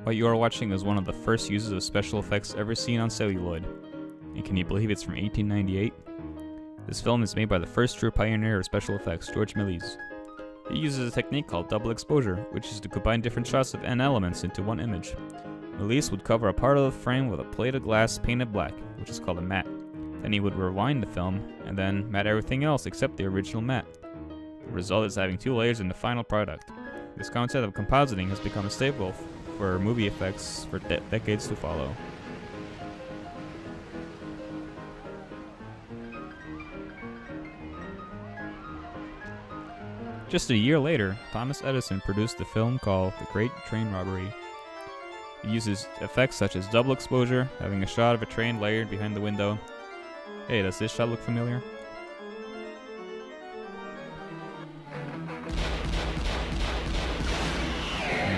What you are watching is one of the first uses of special effects ever seen on celluloid. And can you believe it's from 1898? This film is made by the first true pioneer of special effects, George Méliès. He uses a technique called double exposure, which is to combine different shots of N elements into one image. Méliès would cover a part of the frame with a plate of glass painted black, which is called a matte. Then he would rewind the film, and then matte everything else except the original matte. The result is having two layers in the final product. This concept of compositing has become a staple for movie effects for decades to follow. Just a year later, Thomas Edison produced a film called The Great Train Robbery. It uses effects such as double exposure, having a shot of a train layered behind the window. Hey, does this shot look familiar?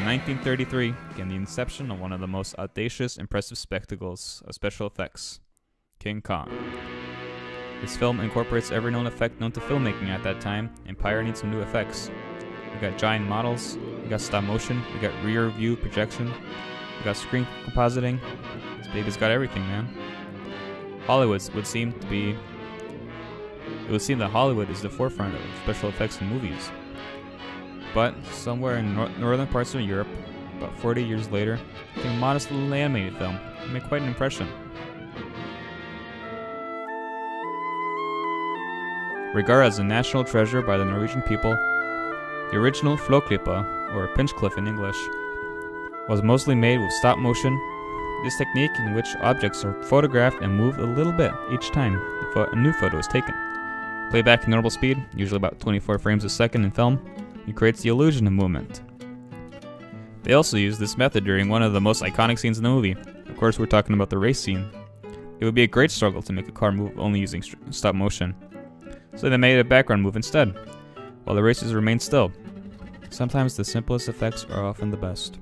In 1933 began the inception of one of the most audacious, impressive spectacles of special effects, King Kong. This film incorporates every known effect known to filmmaking at that time and pioneered some new effects. We got giant models, we got stop motion, we got rear view projection, we got screen compositing. This baby's got everything, man. It would seem that Hollywood is the forefront of special effects in movies. But somewhere in northern parts of Europe, about 40 years later, came a modest little animated film. It made quite an impression. Regarded as a national treasure by the Norwegian people, the original Flåklypa, or Pinchcliffe in English, was mostly made with stop motion. This technique in which objects are photographed and move a little bit each time a new photo is taken. Playback at normal speed, usually about 24 frames a second in film, it creates the illusion of movement. They also used this method during one of the most iconic scenes in the movie. Of course, we're talking about the race scene. It would be a great struggle to make a car move only using stop motion. So they made a background move instead, while the racers remained still. Sometimes the simplest effects are often the best.